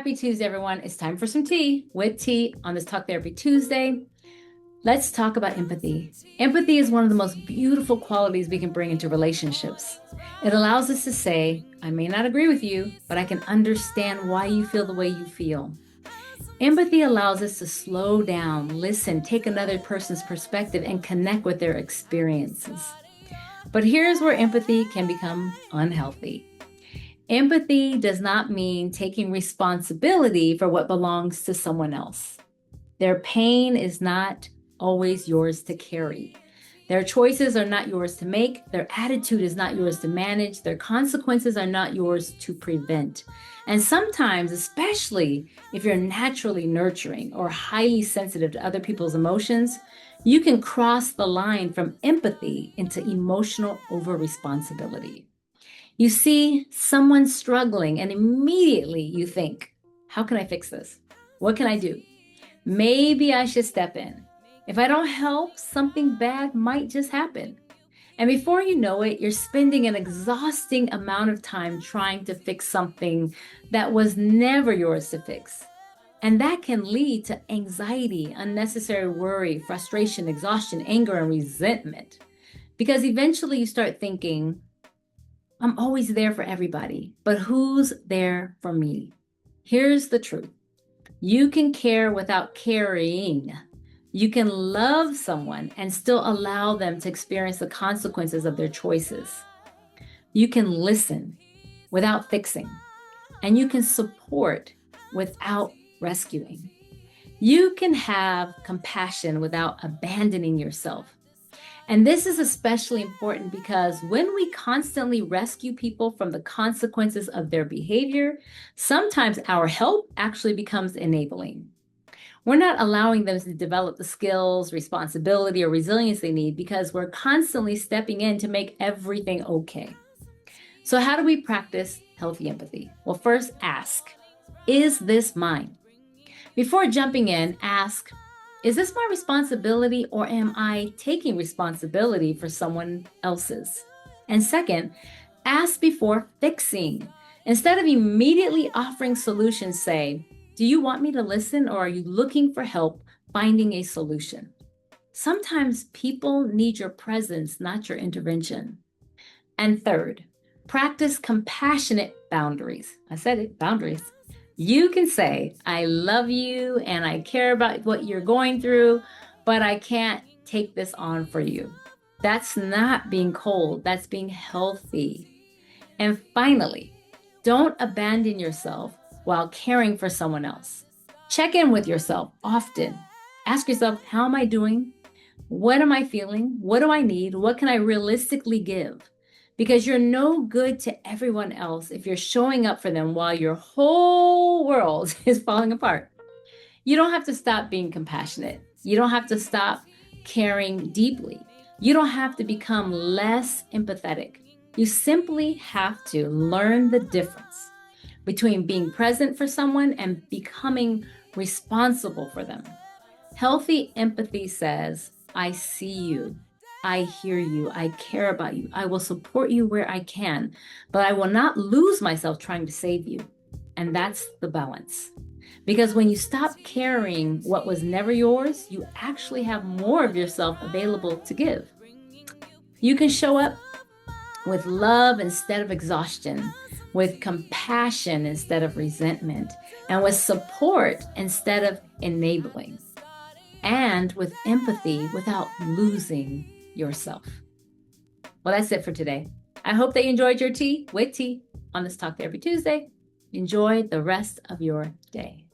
Happy Tuesday, everyone. It's time for some tea with T on this Talk Therapy Tuesday. Let's talk about empathy. Empathy is one of the most beautiful qualities we can bring into relationships. It allows us to say, I may not agree with you, but I can understand why you feel the way you feel. Empathy allows us to slow down, listen, take another person's perspective, and connect with their experiences. But here's where empathy can become unhealthy. Empathy does not mean taking responsibility for what belongs to someone else. Their pain is not always yours to carry. Their choices are not yours to make. Their attitude is not yours to manage. Their consequences are not yours to prevent. And sometimes, especially if you're naturally nurturing or highly sensitive to other people's emotions, you can cross the line from empathy into emotional over-responsibility. You see someone struggling and immediately you think, how can I fix this? What can I do? Maybe I should step in. If I don't help, something bad might just happen. And before you know it, you're spending an exhausting amount of time trying to fix something that was never yours to fix. And that can lead to anxiety, unnecessary worry, frustration, exhaustion, anger, and resentment. Because eventually you start thinking, I'm always there for everybody, but who's there for me? Here's the truth. You can care without carrying. You can love someone and still allow them to experience the consequences of their choices. You can listen without fixing, and you can support without rescuing. You can have compassion without abandoning yourself. And this is especially important because when we constantly rescue people from the consequences of their behavior, sometimes our help actually becomes enabling. We're not allowing them to develop the skills, responsibility, or resilience they need because we're constantly stepping in to make everything okay. So how do we practice healthy empathy? Well, first ask, is this mine? Before jumping in, ask, is this my responsibility or am I taking responsibility for someone else's? And second, ask before fixing. Instead of immediately offering solutions, say, do you want me to listen or are you looking for help finding a solution? Sometimes people need your presence, not your intervention. And third, practice compassionate boundaries. I said it, boundaries. You can say, I love you and I care about what you're going through, but I can't take this on for you. That's not being cold, that's being healthy. And finally, don't abandon yourself while caring for someone else. Check in with yourself often. Ask yourself, how am I doing? What am I feeling? What do I need? What can I realistically give? Because you're no good to everyone else if you're showing up for them while your whole world is falling apart. You don't have to stop being compassionate. You don't have to stop caring deeply. You don't have to become less empathetic. You simply have to learn the difference between being present for someone and becoming responsible for them. Healthy empathy says, I see you. I hear you. I care about you. I will support you where I can, but I will not lose myself trying to save you. And that's the balance. Because when you stop carrying what was never yours, you actually have more of yourself available to give. You can show up with love instead of exhaustion, with compassion instead of resentment, and with support instead of enabling, and with empathy without losing yourself. Well, that's it for today. I hope that you enjoyed your tea with T on this Talk Therapy Tuesday. Enjoy the rest of your day.